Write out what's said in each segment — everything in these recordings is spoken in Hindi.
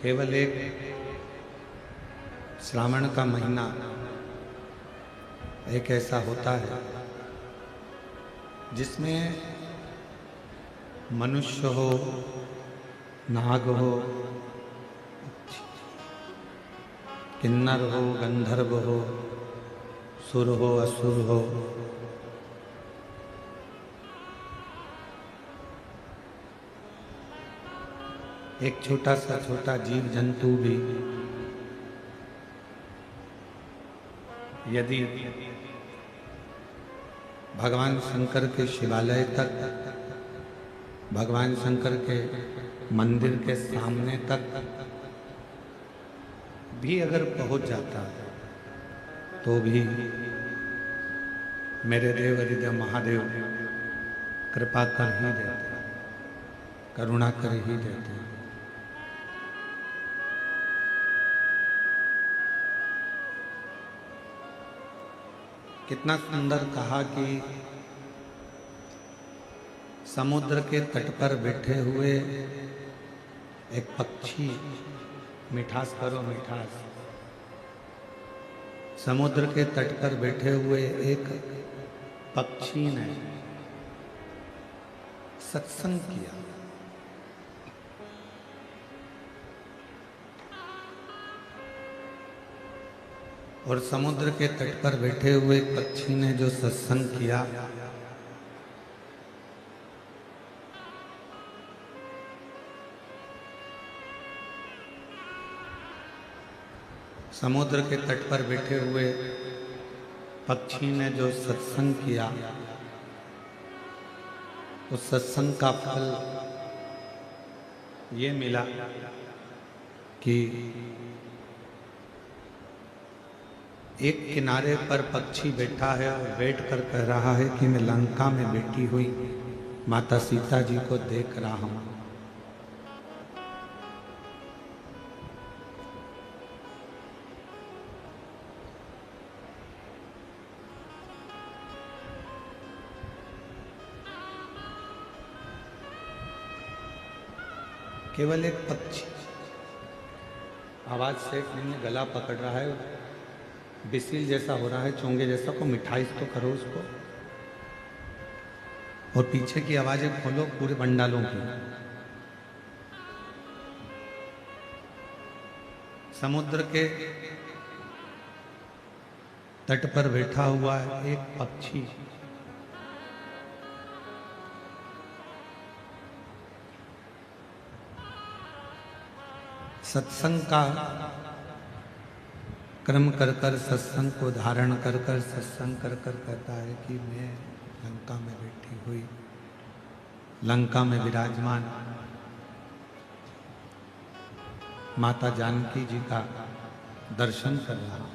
केवल एक श्रावण का महीना एक ऐसा होता है जिसमें मनुष्य हो, नाग हो, किन्नर हो, गंधर्व हो, सुर हो, असुर हो, एक छोटा जीव जंतु भी यदि भगवान शंकर के शिवालय तक, भगवान शंकर के मंदिर के सामने तक भी अगर पहुंच जाता है तो भी मेरे देव अधिदेव महादेव कृपा कर ही देते, करुणा कर ही देते। कितना सुंदर कहा कि समुद्र के तट पर बैठे हुए एक पक्षी, मिठास करो मिठास, समुद्र के तट पर बैठे हुए एक पक्षी ने सत्संग किया। और समुद्र के तट पर बैठे हुए एक पक्षी ने जो सत्संग किया, समुद्र के तट पर बैठे हुए पक्षी ने जो सत्संग किया, उस सत्संग का फल ये मिला कि एक किनारे पर पक्षी बैठा है और बैठ कर कह रहा है कि मैं लंका में बैठी हुई माता सीता जी को देख रहा हूं। केवल एक पक्षी आवाज से गला पकड़ रहा है, बिसिल जैसा हो रहा है, चोंगे जैसा, को मिठाई तो करो उसको, और पीछे की आवाजें खोलो पूरे पंडालों की। समुद्र के तट पर बैठा हुआ है एक पक्षी, सत्संग का क्रम कर कर, सत्संग को धारण कर कर, सत्संग कर कर कहता है कि मैं लंका में बैठी हुई, लंका में विराजमान माता जानकी जी का दर्शन कर रहा हूं।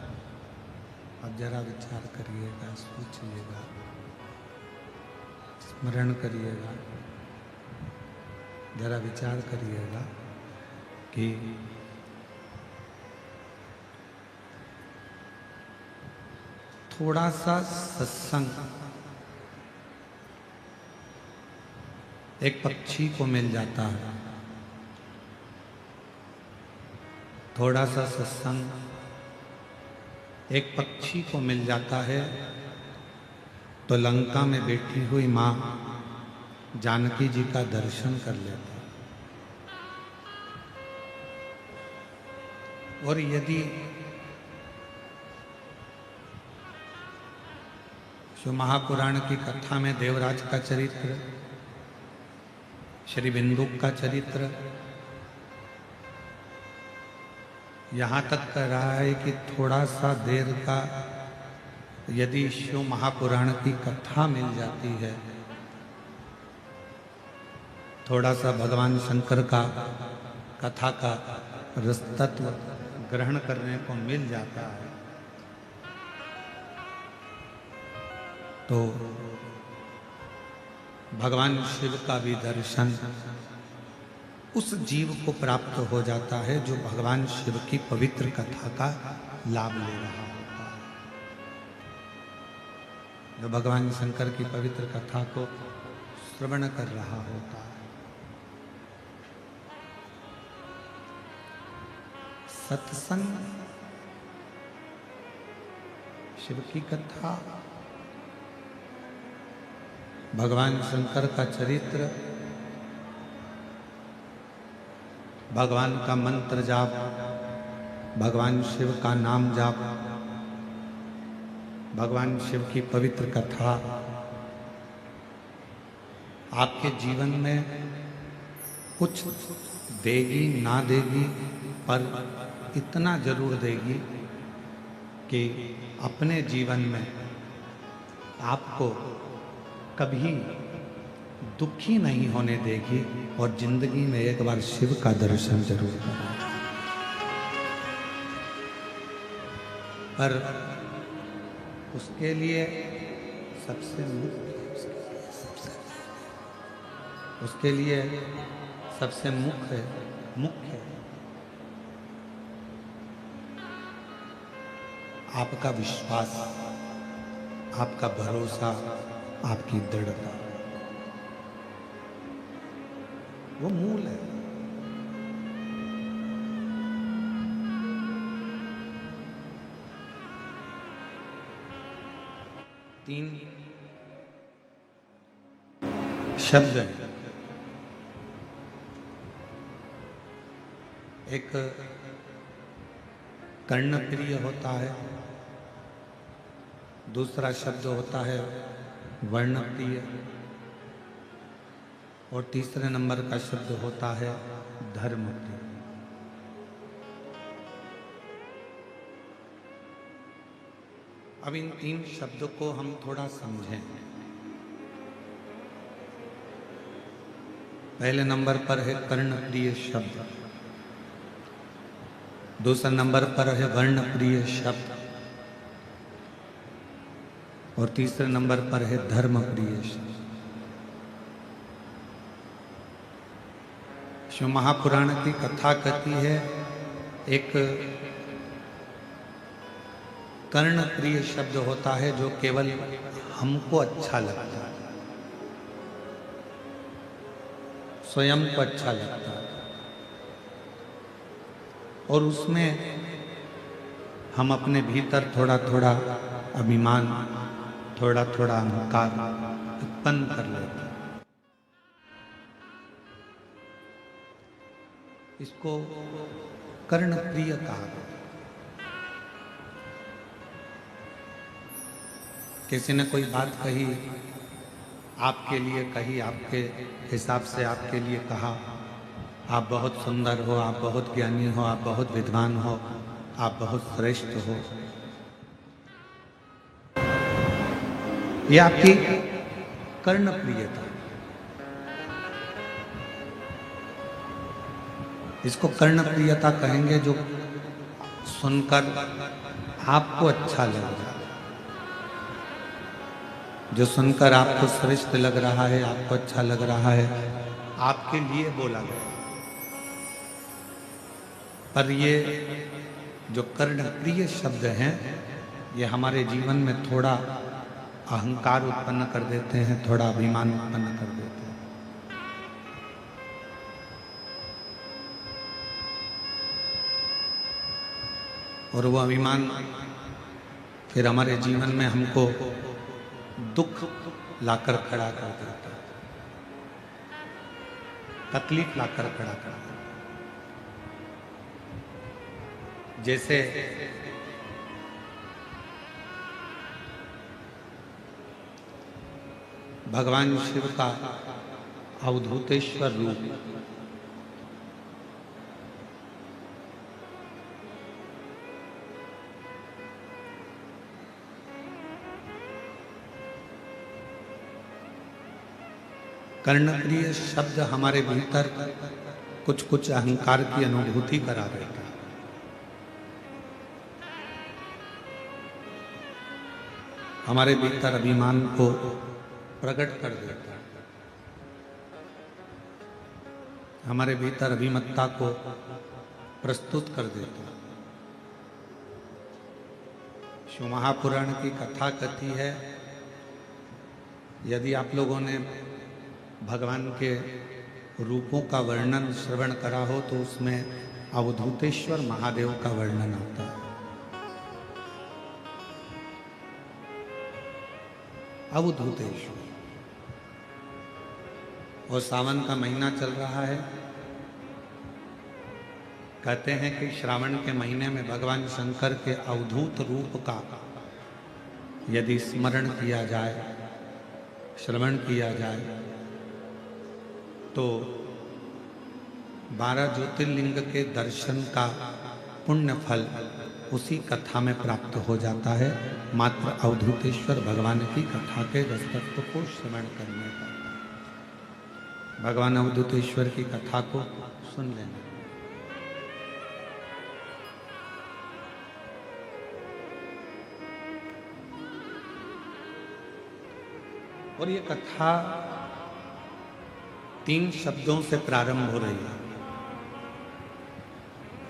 अब जरा विचार करिएगा, सोचिएगा, स्मरण करिएगा, जरा विचार करिएगा कि थोड़ा सा सत्संग एक पक्षी को मिल जाता है, थोड़ा सा सत्संग एक पक्षी को मिल जाता है तो लंका में बैठी हुई मां जानकी जी का दर्शन कर लेता है। और यदि जो महापुराण की कथा में देवराज का चरित्र, श्री बिंदुक का चरित्र, यहाँ तक कह रहा है कि थोड़ा सा देर का यदि शिव महापुराण की कथा मिल जाती है, थोड़ा सा भगवान शंकर का कथा का रसतत्व ग्रहण करने को मिल जाता है, तो भगवान शिव का भी दर्शन उस जीव को प्राप्त हो जाता है जो भगवान शिव की पवित्र कथा का लाभ ले रहा होता है, जो भगवान शंकर की पवित्र कथा को श्रवण कर रहा होता है। सत्संग, शिव की कथा, भगवान शंकर का चरित्र, भगवान का मंत्र जाप, भगवान शिव का नाम जाप, भगवान शिव की पवित्र कथा आपके जीवन में कुछ देगी ना देगी, पर इतना जरूर देगी कि अपने जीवन में आपको कभी दुखी नहीं होने देगी और जिंदगी में एक बार शिव का दर्शन जरूर करना। पर उसके लिए सबसे मुख्य आपका विश्वास, आपका भरोसा, आपकी दृढ़ता, वो मूल है। तीन शब्द हैं। एक कर्णप्रिय होता है, दूसरा शब्द होता है वर्णप्रिय, और तीसरे नंबर का शब्द होता है धर्मप्रिय। अब इन तीन शब्दों को हम थोड़ा समझें। पहले नंबर पर है कर्णप्रिय शब्द, दूसरे नंबर पर है वर्णप्रिय शब्द, और तीसरे नंबर पर है धर्मप्रिय शब्द। शिव महापुराण की कथा कहती है, एक कर्णप्रिय शब्द होता है जो केवल हमको अच्छा लगता है, स्वयं को अच्छा लगता है, और उसमें हम अपने भीतर थोड़ा थोड़ा अभिमान, थोड़ा थोड़ा अहंकार उत्पन्न कर लेते हैं। इसको कर्णप्रिय कहा गया। किसी ने कोई बात कही, आपके लिए कही, आपके हिसाब से आपके लिए कहा, आप बहुत सुंदर हो, आप बहुत ज्ञानी हो, आप बहुत विद्वान हो, आप बहुत श्रेष्ठ हो, ये आपकी कर्णप्रियता। इसको कर्णप्रियता कहेंगे जो सुनकर आपको अच्छा लग रहा है, जो सुनकर आपको श्रेष्ठ लग रहा है, आपको अच्छा लग रहा है, आपके लिए बोला गया। पर ये जो कर्णप्रिय शब्द हैं, ये हमारे जीवन में थोड़ा अहंकार उत्पन्न कर देते हैं, थोड़ा अभिमान उत्पन्न कर देते हैं। और वो अभिमान फिर हमारे जीवन में हमको दुख लाकर खड़ा कर देता है, तकलीफ लाकर खड़ा कर देता है। जैसे भगवान शिव का अवधूतेश्वर रूप, कर्णप्रिय शब्द हमारे भीतर कुछ कुछ अहंकार की अनुभूति करा देता है। हमारे भीतर अभिमान को प्रकट कर देता है, हमारे भीतर अभिमत्ता को प्रस्तुत कर देता है। शिव महापुराण की कथा कहती है, यदि आप लोगों ने भगवान के रूपों का वर्णन श्रवण करा हो तो उसमें अवधूतेश्वर महादेव का वर्णन आता है। अवधूतेश्वर, और सावन का महीना चल रहा है। कहते हैं कि श्रावण के महीने में भगवान शंकर के अवधूत रूप का यदि स्मरण किया जाए, श्रवण किया जाए, तो 12 ज्योतिर्लिंग के दर्शन का पुण्य फल उसी कथा में प्राप्त हो जाता है, मात्र अवधूतेश्वर भगवान की कथा के दस्तत्व को श्रवण करने पर। भगवान अवधूतेश्वर की कथा को सुन लेना। और ये कथा 3 शब्दों से प्रारंभ हो रही है।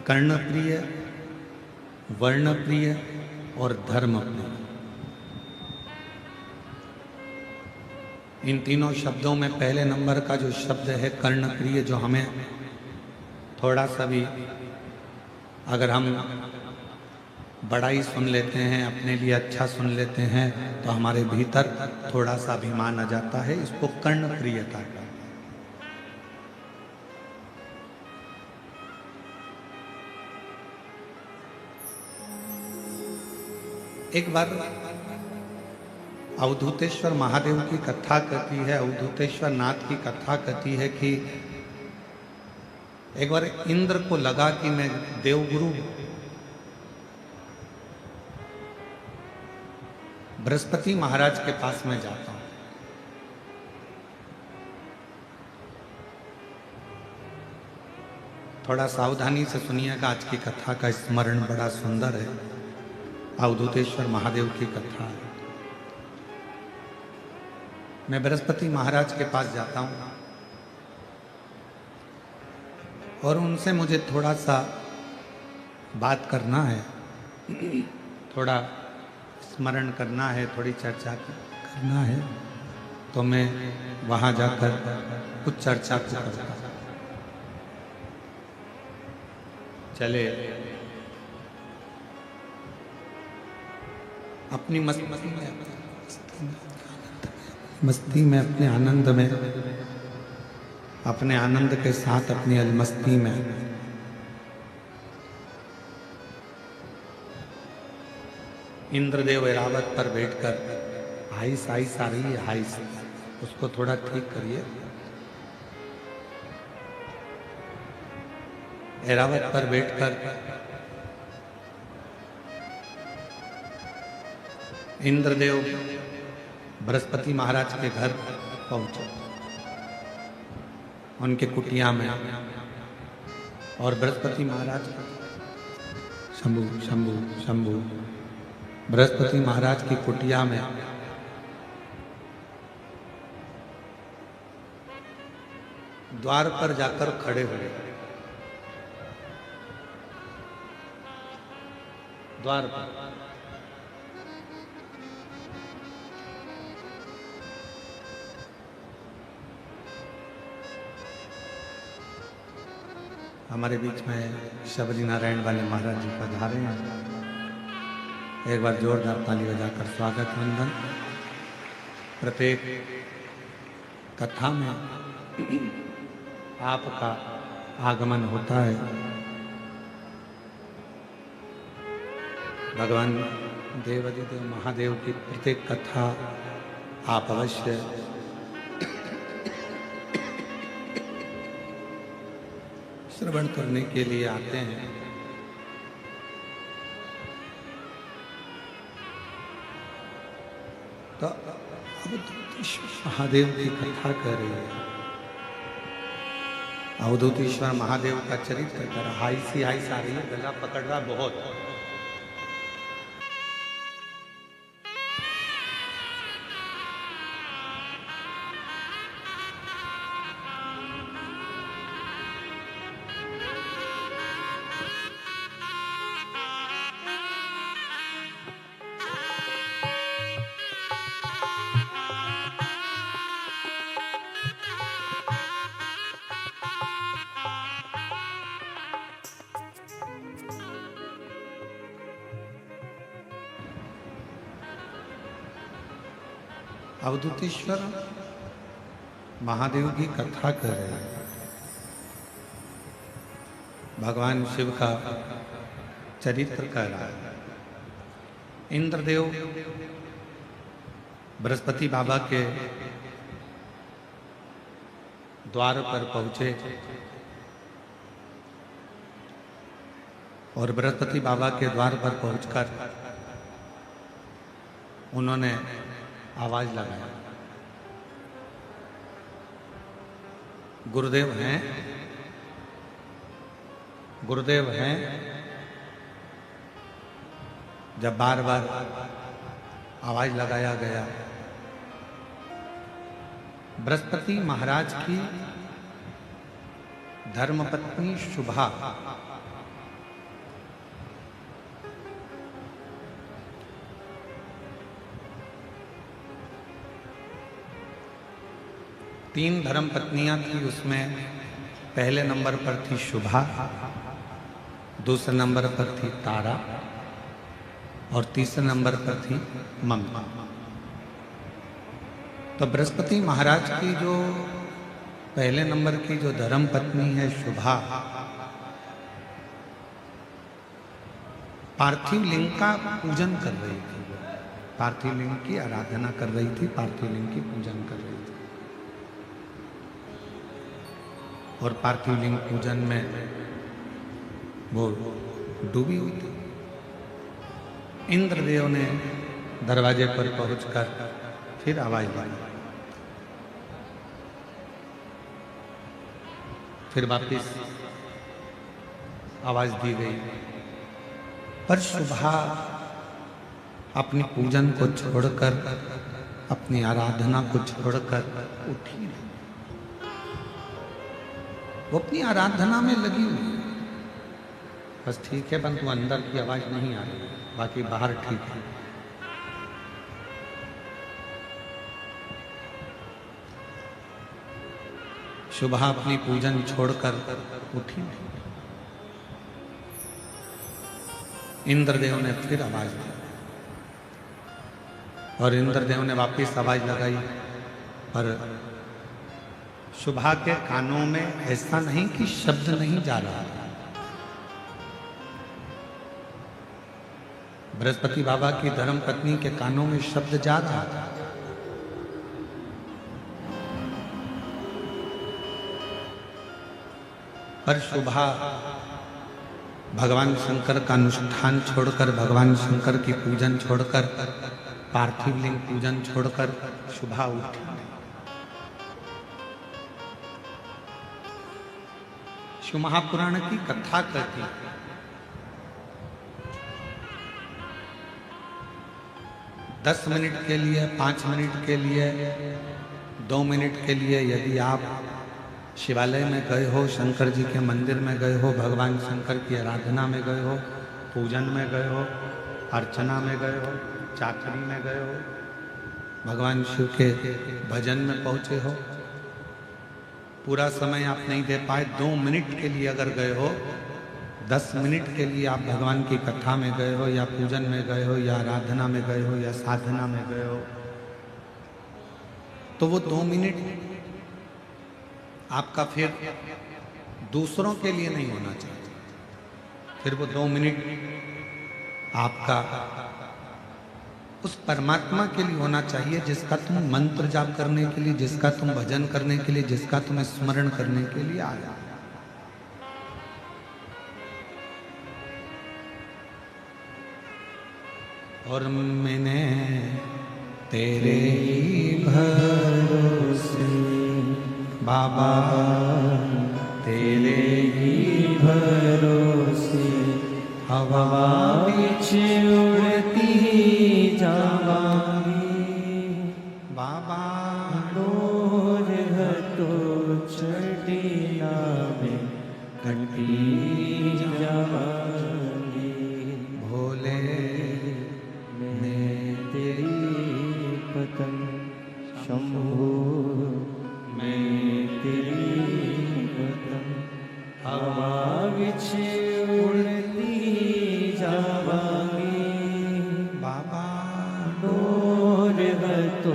कर्णप्रिय, वर्णप्रिय और धर्मप्रिय। इन तीनों शब्दों में पहले नंबर का जो शब्द है कर्णप्रिय, जो हमें थोड़ा सा भी, अगर हम बड़ा ही सुन लेते हैं, अपने लिए अच्छा सुन लेते हैं, तो हमारे भीतर थोड़ा सा अभिमान आ जाता है। इसको कर्णप्रियता कहते हैं। एक बार अवधूतेश्वर महादेव की कथा कहती है, अवधूतेश्वर नाथ की कथा कहती है कि एक बार इंद्र को लगा कि मैं देवगुरु बृहस्पति महाराज के पास में जाता हूं। थोड़ा सावधानी से सुनिएगा, आज की कथा का स्मरण बड़ा सुंदर है। अवधूतेश्वर महादेव की कथा है। मैं बृहस्पति महाराज के पास जाता हूं और उनसे मुझे थोड़ा सा बात करना है, थोड़ा स्मरण करना है, थोड़ी चर्चा करना है। तो मैं वहां जाकर कुछ चर्चा करता हूं। चले अपनी मस्ती में, अपने आनंद में, अपने आनंद के साथ अपनी अलमस्ती में इंद्रदेव ऐरावत पर बैठकर हाइस हाइस आ रही है, हाइस, उसको थोड़ा ठीक करिए। ऐरावत पर बैठकर इंद्रदेव बृहस्पति महाराज के घर पहुंचे, उनके कुटिया में। और बृहस्पति महाराज, शंभु शंभु शंभु, बृहस्पति महाराज की कुटिया में द्वार पर जाकर खड़े हुए। द्वार पर हमारे बीच में शबरी नारायण वाले महाराज जी पधारे हैं। एक बार जोरदार ताली बजाकर स्वागत वंदन। प्रत्येक कथा में आपका आगमन होता है। भगवान देवादिदेव महादेव की प्रत्येक कथा आप अवश्य श्रवण करने के लिए आते हैं। तो अवधूतेश्वर महादेव की कथा कर रही है। अवधूतेश्वर महादेव का चरित्र कर, हाइस ही हाइस आ रही है, गला पकड़ रहा बहुत। अवधूतेश्वर महादेव की कथा कर रहे हैं। भगवान शिव का चरित्र कर रहा है। इंद्रदेव बृहस्पति बाबा के द्वार पर पहुंचे और बृहस्पति बाबा के द्वार पर पहुंचकर उन्होंने आवाज लगाया, गुरुदेव हैं, गुरुदेव हैं। जब बार बार आवाज लगाया गया, बृहस्पति महाराज की धर्मपत्नी शुभा तीन धर्म पत्नियां थी, उसमें पहले नंबर पर थी शुभा, दूसरे नंबर पर थी तारा और तीसरे नंबर पर थी ममता। तो बृहस्पति महाराज की जो पहले नंबर की जो धर्म पत्नी है शुभा, पार्थिव लिंग का पूजन कर रही थी, पार्थिव लिंग की आराधना कर रही थी, पार्थिव लिंग की पूजन कर रही थी। और पार्थिव लिंग पूजन में वो डूबी हुई थी। इंद्रदेव ने दरवाजे पर पहुंचकर फिर आवाज दी, फिर वापिस आवाज दी गई, पर शुभा अपनी पूजन को छोड़कर, अपनी आराधना को छोड़कर उठी नहीं। वो अपनी आराधना में लगी हुई है। बस ठीक है, परंतु अंदर की आवाज नहीं आ रही, बाकी बाहर ठीक है। शुभा अपनी पूजन छोड़कर उठी नहीं। इंद्रदेव ने फिर आवाज दी और इंद्रदेव ने वापस आवाज लगाई, पर शुभा के कानों में ऐसा नहीं कि शब्द नहीं जा रहा था। बृहस्पति बाबा की धर्म पत्नी के कानों में शब्द जा रहा था, पर शुभा भगवान शंकर का अनुष्ठान छोड़कर, भगवान शंकर की पूजन छोड़कर, पार्थिव लिंग पूजन छोड़कर शुभा उठी। शिव महापुराण की कथा कहती है, 10 मिनट के लिए, 5 मिनट के लिए, 2 मिनट के लिए यदि आप शिवालय में गए हो, शंकर जी के मंदिर में गए हो, भगवान शंकर की आराधना में गए हो, पूजन में गए हो, अर्चना में गए हो, चाकरी में गए हो, भगवान शिव के भजन में पहुंचे हो, पूरा समय आप नहीं दे पाए, 2 मिनट के लिए अगर गए हो, 10 मिनट के लिए आप भगवान की कथा में गए हो, या पूजन में गए हो, या आराधना में गए हो, या साधना में गए हो, तो वो 2 मिनट आपका फिर दूसरों के लिए नहीं होना चाहिए। फिर वो 2 मिनट आपका उस परमात्मा के लिए होना चाहिए जिसका तुम मंत्र जाप करने के लिए, जिसका तुम भजन करने के लिए, जिसका तुम स्मरण करने के लिए आया। और मैंने तेरे ही भरोसे बाबा, तेरे ही भरोसे हवा बीच उड़ती जावांगी बाबा, डोर तो चढ़ना में घटी जावांगी। भोले मैं तेरी पतंग, शंभू मैं तेरी पतंग, हवा बिछ उड़ती जावांगी बाबा, डोर तो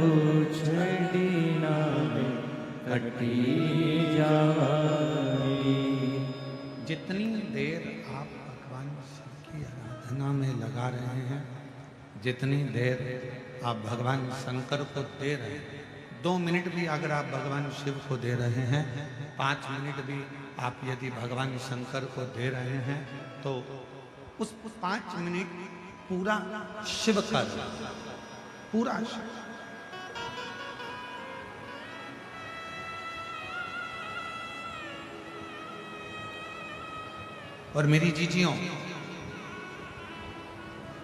जितनी देर आप भगवान शिव की आराधना में लगा रहे हैं, जितनी देर आप भगवान शंकर को दे रहे हैं, 2 मिनट भी अगर आप भगवान शिव को दे रहे हैं, 5 मिनट भी आप यदि भगवान शंकर को दे रहे हैं, तो उस 5 मिनट पूरा शिव का पूरा शिव। और मेरी जीजियों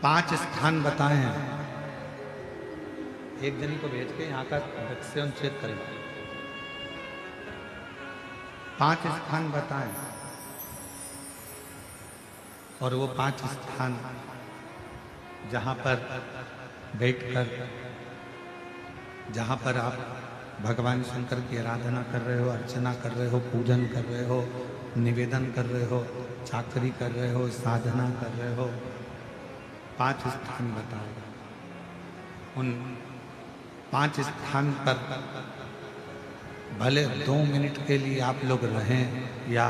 5 स्थान बताए हैं, एक जनी को भेज के यहाँ का वैक्सीन चेक करें। 5 स्थान बताएं और वो 5 स्थान जहाँ पर बैठकर, जहाँ पर आप भगवान शंकर की आराधना कर रहे हो, अर्चना कर रहे हो, पूजन कर रहे हो, निवेदन कर रहे हो, चाकरी कर रहे हो, साधना कर रहे हो, 5 स्थान बताओ। उन 5 स्थान पर भले 2 मिनट के लिए आप लोग रहें या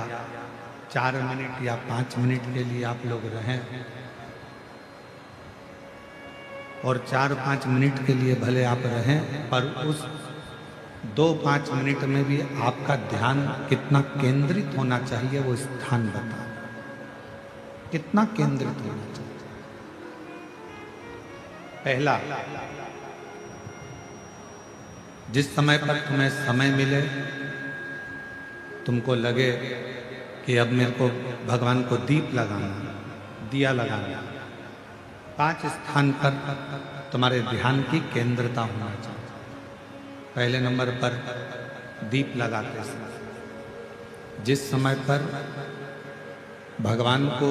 4 मिनट या 5 मिनट के लिए आप लोग रहें, और 4-5 मिनट के लिए भले आप रहें, पर उस 2-5 मिनट में भी आपका ध्यान कितना केंद्रित होना चाहिए वो स्थान बताओ, कितना केंद्रित होना चाहिए। पहला, जिस समय पर तुम्हें समय मिले, तुमको लगे कि अब मेरे को भगवान को दीप लगाना, दिया लगाना, 5 स्थान पर तुम्हारे ध्यान की केंद्रता होना चाहिए। पहले नंबर पर दीप लगाते समय, जिस समय पर भगवान को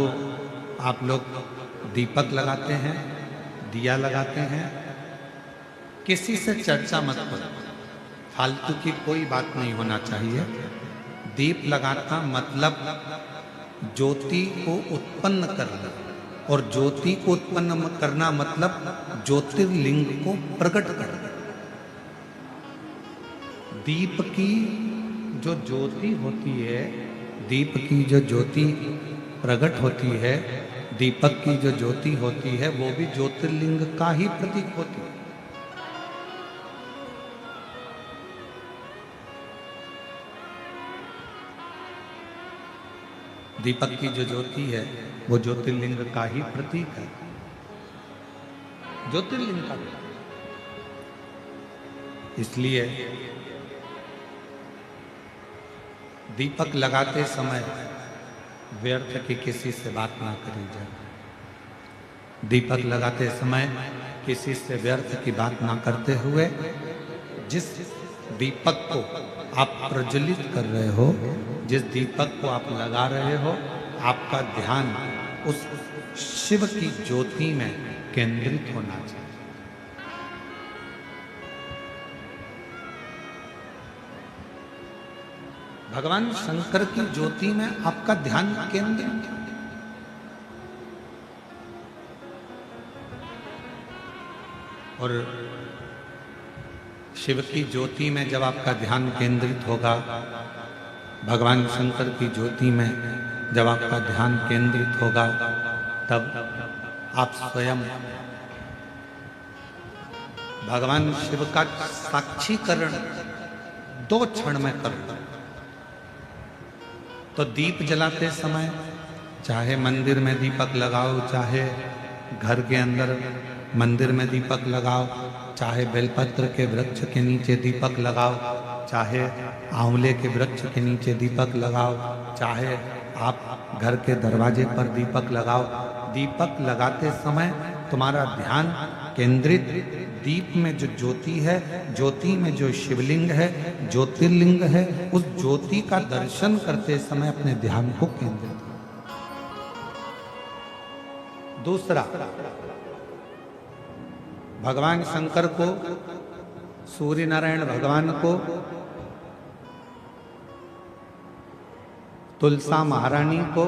आप लोग दीपक लगाते हैं, दिया लगाते हैं, किसी से चर्चा मत करो, फालतू की कोई बात नहीं होना चाहिए। दीप लगाना मतलब ज्योति को उत्पन्न करना, और ज्योति को उत्पन्न करना मतलब ज्योतिर्लिंग को प्रकट करना। दीप की जो ज्योति होती है, दीप की जो ज्योति प्रकट होती है, दीपक की जो ज्योति होती है, वो भी ज्योतिर्लिंग का ही प्रतीक होती है। दीपक की जो ज्योति है वो ज्योतिर्लिंग का ही प्रतीक है, ज्योतिर्लिंग का। इसलिए दीपक लगाते समय व्यर्थ की किसी से बात ना करी जाए। दीपक लगाते समय किसी से व्यर्थ की बात ना करते हुए, जिस दीपक को आप प्रज्वलित कर रहे हो, जिस दीपक को आप लगा रहे हो, आपका ध्यान उस शिव की ज्योति में केंद्रित होना चाहिए। भगवान शंकर की ज्योति में आपका ध्यान केंद्रित। और शिव की ज्योति में जब आपका ध्यान केंद्रित होगा, भगवान शंकर की ज्योति में जब आपका ध्यान केंद्रित होगा, तब आप स्वयं भगवान शिव का साक्षीकरण 2 क्षण में कर लो। तो दीप जलाते समय चाहे मंदिर में दीपक लगाओ, चाहे घर के अंदर मंदिर में दीपक लगाओ, चाहे बेलपत्र के वृक्ष के नीचे दीपक लगाओ, चाहे आंवले के वृक्ष के नीचे दीपक लगाओ, चाहे आप घर के दरवाजे पर दीपक लगाओ। दीपक लगाते समय तुम्हारा ध्यान केंद्रित दीप में जो ज्योति है, ज्योति में जो शिवलिंग है, ज्योतिर्लिंग है, उस ज्योति का दर्शन करते समय अपने ध्यान को केंद्रित करो। दूसरा, भगवान शंकर को, सूर्य नारायण भगवान को, तुलसा महारानी को,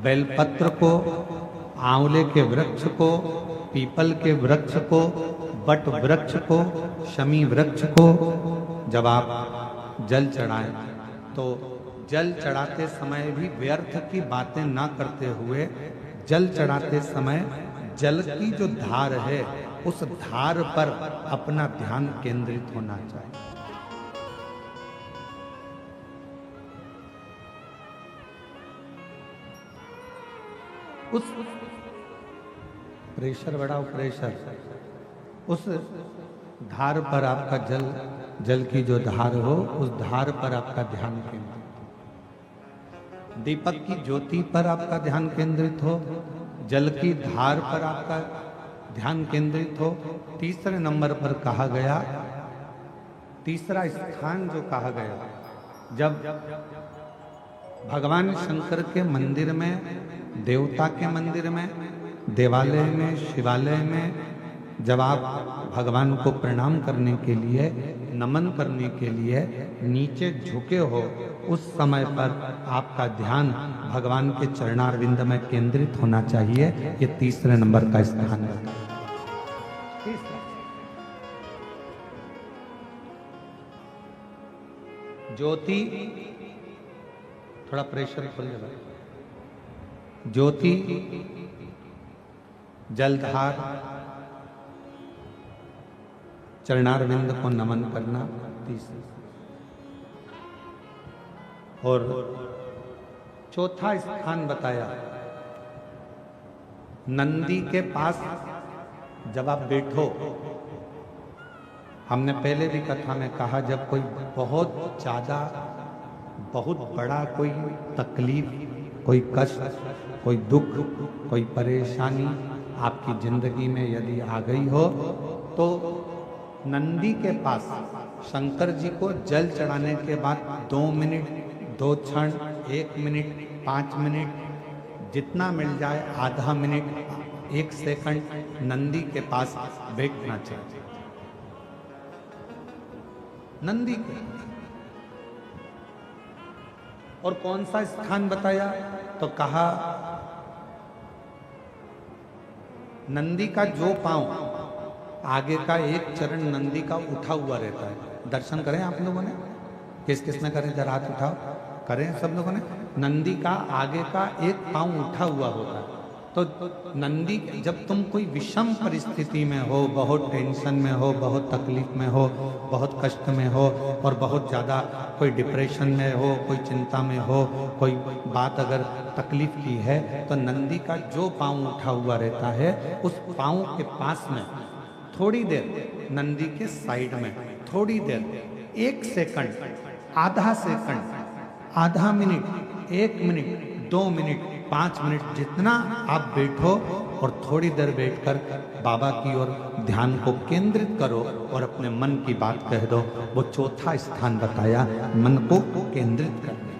बेलपत्र को, आंवले के वृक्ष को, पीपल के वृक्ष को, बट वृक्ष को, शमी वृक्ष को जब आप जल चढ़ाएं तो जल चढ़ाते समय भी व्यर्थ की बातें ना करते हुए जल चढ़ाते समय जल की जो धार है उस धार पर अपना ध्यान केंद्रित होना चाहिए। उस प्रेशर बढ़ाओ, प्रेशर, उस धार पर आपका जल की जो धार हो उस धार पर आपका ध्यान केंद्रित, दीपक की ज्योति पर आपका ध्यान केंद्रित हो, जल की धार पर आपका ध्यान केंद्रित हो। तीसरे नंबर पर कहा गया, तीसरा स्थान जो कहा गया, जब भगवान शंकर के मंदिर में, देवता के मंदिर में, देवालय में, शिवालय में जब आप भगवान को प्रणाम करने के लिए, नमन करने के लिए नीचे झुके हो, उस समय पर आपका ध्यान भगवान के चरणारविंद में केंद्रित होना चाहिए। ये तीसरे नंबर का स्थान है। ज्योति, थोड़ा प्रेशर खोल दे भाई। ज्योति, जलधार, चरणारविंद को नमन करना, तीसरा। और चौथा स्थान बताया, नंदी के पास जब आप बैठो, हमने पहले भी कथा में कहा, जब कोई बहुत ज्यादा, बहुत बड़ा कोई तकलीफ, कोई कष्ट, कोई दुख, कोई परेशानी आपकी जिंदगी में यदि आ गई हो, तो नंदी के पास शंकर जी को जल चढ़ाने के बाद 2 मिनट, 2 क्षण, 1 मिनट, 5 मिनट, जितना मिल जाए, आधा मिनट, 1 सेकंड नंदी के पास बैठना चाहिए। नंदी के, और कौन सा स्थान बताया, तो कहा नंदी का जो पांव, आगे का एक चरण नंदी का उठा हुआ रहता है। दर्शन करें आप लोगों ने, किस किस ने करें, जरा हाथ उठाओ, करें सब लोगों ने। नंदी का आगे का एक पांव उठा हुआ होता है। तो नंदी, जब तुम कोई विषम परिस्थिति में हो, बहुत टेंशन में हो, बहुत तकलीफ में हो, बहुत कष्ट में हो, और बहुत ज़्यादा कोई डिप्रेशन में हो, कोई चिंता में हो, कोई बात अगर तकलीफ की है, तो नंदी का जो पांव उठा हुआ रहता है, उस पांव के पास में थोड़ी देर, नंदी के साइड में थोड़ी देर, 1 सेकंड, आधा सेकंड, आधा मिनट, 1 मिनट, 2 मिनट, 5 मिनट, जितना आप बैठो, और थोड़ी देर बैठकर बाबा की ओर ध्यान को केंद्रित करो और अपने मन की बात कह दो। वो चौथा स्थान बताया, मन को केंद्रित करने।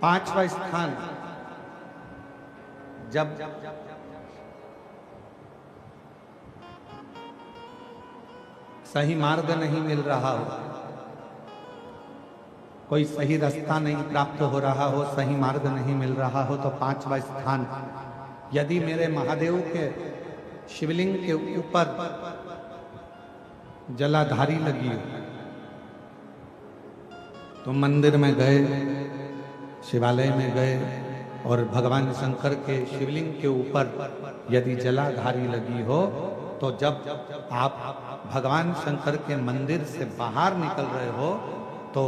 पांचवा स्थान, जब सही मार्ग नहीं मिल रहा हो, कोई सही रास्ता नहीं प्राप्त हो रहा हो, सही मार्ग नहीं मिल रहा हो, तो पांचवा स्थान, यदि मेरे महादेव के शिवलिंग के ऊपर जलाधारी लगी हो, तो मंदिर में गए, शिवालय में गए, और भगवान शंकर के शिवलिंग के ऊपर यदि जलाधारी लगी हो, तो जब आप भगवान शंकर के मंदिर से बाहर निकल रहे हो, तो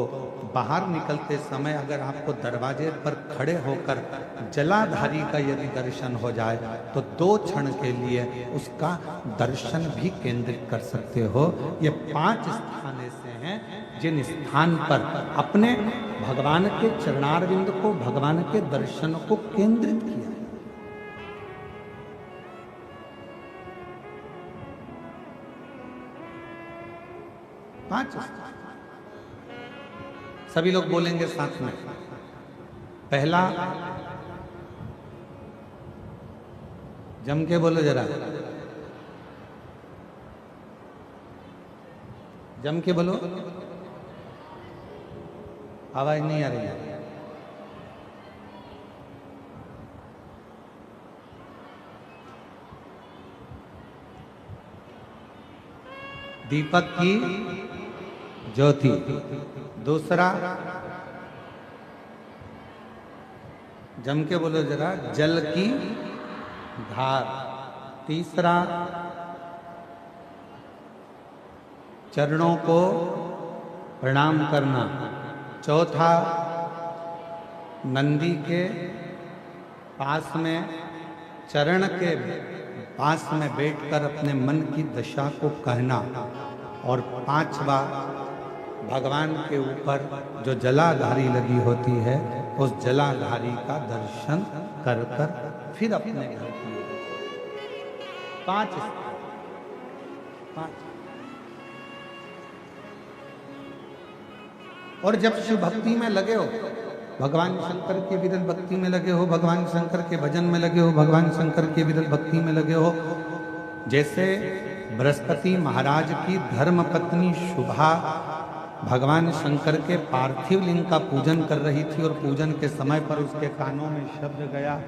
बाहर निकलते समय अगर आपको दरवाजे पर खड़े होकर जलाधारी का यदि दर्शन हो जाए, तो 2 क्षण के लिए उसका दर्शन भी केंद्रित कर सकते हो। ये 5 स्थान ऐसे हैं जिन स्थान पर अपने भगवान के चरणारविंद को, भगवान के दर्शन को केंद्रित किया। 5 सभी लोग बोलेंगे साथ में। पहला, जम के बोलो जरा, जम के बोलो, आवाज नहीं आ रही है। दीपक की ज्योति। दूसरा, जम के बोलो जरा, जल की धार। तीसरा, चरणों को प्रणाम करना। चौथा, नंदी के पास में, चरण के पास में बैठकर अपने मन की दशा को कहना। और पांचवा, भगवान के ऊपर जो जलाधारी लगी होती है, उस जलाधारी का दर्शन कर कर फिर अपने घर की। पांच। और जब शिव भक्ति में लगे हो, भगवान शंकर के विरल भक्ति में लगे हो, भगवान शंकर के भजन में लगे हो, भगवान शंकर के विरल भक्ति में लगे हो, जैसे बृहस्पति महाराज की धर्म पत्नी शुभा भगवान शंकर के पार्थिव लिंग का पूजन कर रही थी, और पूजन के समय पर उसके कानों में शब्द गया,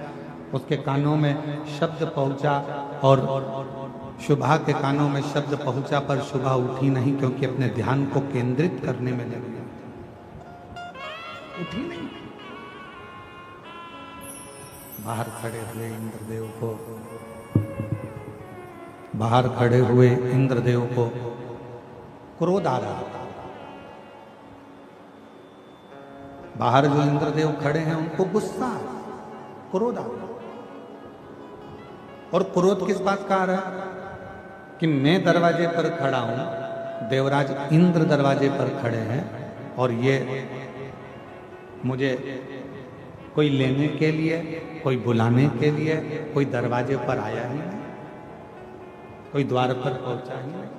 उसके कानों में शब्द पहुंचा, और शुभा के कानों में शब्द पहुंचा, पर शुभा उठी नहीं, क्योंकि अपने ध्यान को केंद्रित करने में लगी, उठी नहीं। बाहर खड़े हुए इंद्रदेव को, बाहर खड़े हुए इंद्रदेव को क्रोध आ रहा था। बाहर जो इंद्रदेव खड़े हैं उनको गुस्सा, क्रोध आ रहा। और क्रोध किस बात का आ रहा है? कि मैं दरवाजे पर खड़ा हूं, देवराज इंद्र दरवाजे पर खड़े हैं, और ये मुझे कोई लेने के लिए, कोई बुलाने के लिए, कोई दरवाजे पर आया ही नहीं, कोई द्वार पर पहुंचा ही नहीं।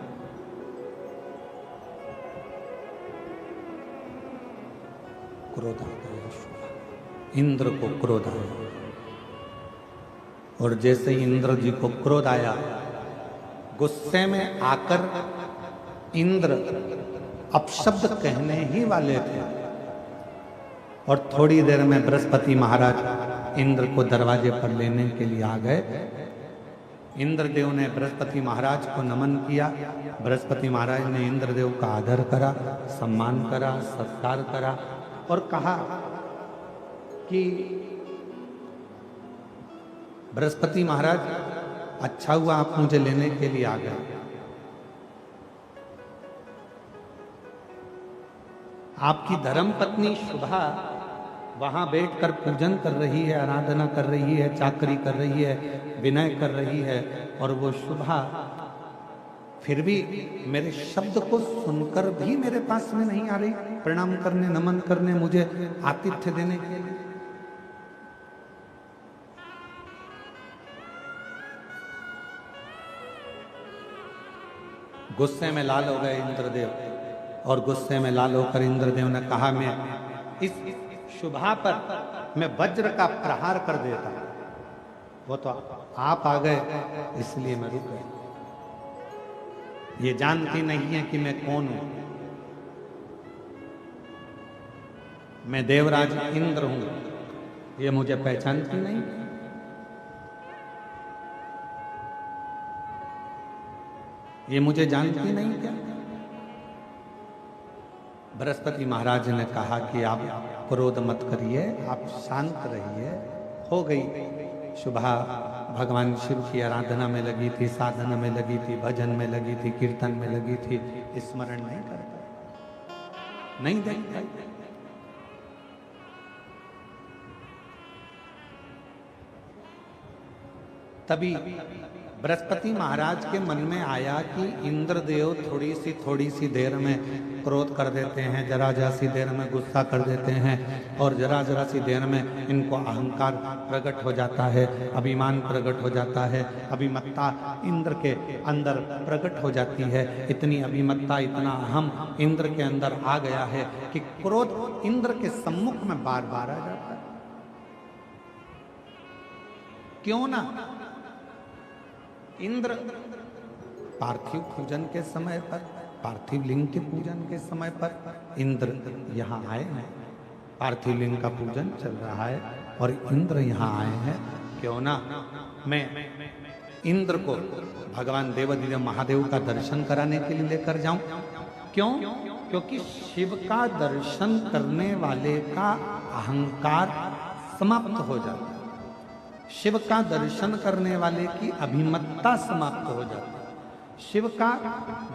क्रोध आ गया, इंद्र को क्रोध आया। और जैसे ही इंद्र जी को क्रोध आया, गुस्से में आकर इंद्र अपशब्द कहने ही वाले थे, और थोड़ी देर में बृहस्पति महाराज इंद्र को दरवाजे पर लेने के लिए आ गए। इंद्रदेव ने बृहस्पति महाराज को नमन किया। बृहस्पति महाराज ने इंद्रदेव का आदर करा, सम्मान करा, सत्कार करा, और कहा कि बृहस्पति महाराज, अच्छा हुआ आप मुझे लेने के लिए आ गए। आपकी धर्म पत्नी शुभा वहां बैठकर पूजन कर रही है, आराधना कर रही है, चाकरी कर रही है, विनय कर रही है, और वो शुभा फिर भी मेरे शब्द को सुनकर भी मेरे पास में नहीं आ रही, प्रणाम करने, नमन करने, मुझे आतिथ्य देने के लिए। गुस्से में लाल हो गए इंद्रदेव, और गुस्से में लाल होकर इंद्रदेव ने कहा, मैं इस शुभा पर मैं वज्र का प्रहार कर देता। वो तो आप आ गए इसलिए मैं रुक गया। ये जानती नहीं है कि मैं कौन हूं। मैं देवराज इंद्र हूं, ये मुझे पहचानती नहीं। ये मुझे जानती नहीं क्या? बृहस्पति महाराज ने कहा कि आप क्रोध मत करिए, आप शांत रहिए। हो गई शुभा भगवान शिव की आराधना में लगी थी, साधना में लगी थी, भजन में लगी थी, कीर्तन में लगी थी, स्मरण नहीं करता, नहीं देखता। तभी बृहस्पति महाराज के मन में आया कि इंद्रदेव थोड़ी सी देर में क्रोध कर देते हैं, जरा सी देर में गुस्सा कर देते हैं, और जरा सी देर में इनको अहंकार प्रकट हो जाता है, अभिमान प्रकट हो जाता है, अभिमत्ता इंद्र के अंदर प्रकट हो जाती है। इतनी अभिमत्ता, इतना अहम इंद्र के अंदर आ गया है कि क्रोध इंद्र के सम्मुख में बार बार आ जाता है। क्यों ना इंद्र पार्थिव पूजन के समय पर, पार्थिव लिंग के पूजन के समय पर इंद्र यहाँ आए हैं, पार्थिव लिंग का पूजन चल रहा है और इंद्र यहाँ आए हैं। क्यों ना मैं इंद्र को भगवान देवाधिदेव महादेव का दर्शन कराने के लिए लेकर जाऊं। क्यों? क्योंकि शिव का दर्शन करने वाले का अहंकार समाप्त हो जाता है। शिव का दर्शन करने वाले की अभिमत्ता समाप्त हो जाती है। शिव का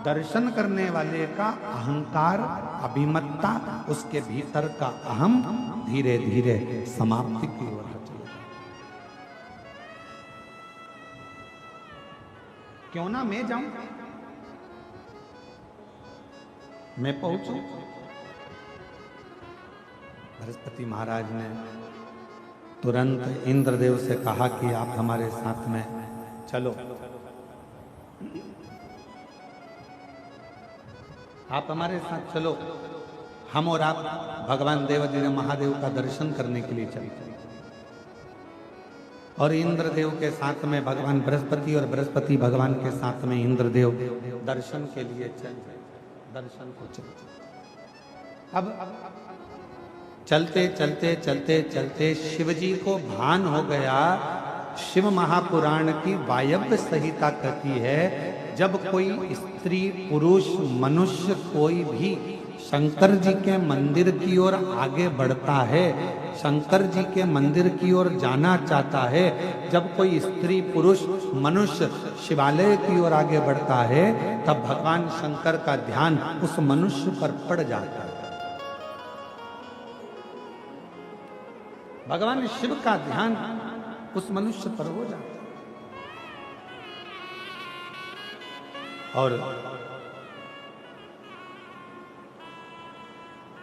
दर्शन करने वाले का अहंकार, अभिमत्ता, उसके भीतर का अहम धीरे धीरे समाप्ति की ओर चला जाता। क्यों ना मैं जाऊं, मैं पहुंचूं। बृहस्पति महाराज ने तुरंत इंद्रदेव से कहा कि आप हमारे साथ में चलो, आप हमारे साथ चलो, हम और आप भगवान देवाधिदेव महादेव का दर्शन करने के लिए चलते। और इंद्रदेव के साथ में भगवान बृहस्पति और बृहस्पति भगवान के साथ में इंद्रदेव दर्शन के लिए दर्शन को चलते। अब चलते चलते चलते चलते शिवजी को भान हो गया। शिव महापुराण की वायव्य संहिता कहती है, जब कोई स्त्री पुरुष मनुष्य कोई भी शंकर जी के मंदिर की ओर आगे बढ़ता है, शंकर जी के मंदिर की ओर जाना चाहता है, जब कोई स्त्री पुरुष मनुष्य शिवालय की ओर आगे बढ़ता है, तब भगवान शंकर का ध्यान उस मनुष्य पर पड़ जाता है। भगवान शिव का ध्यान उस मनुष्य पर हो जाता है। और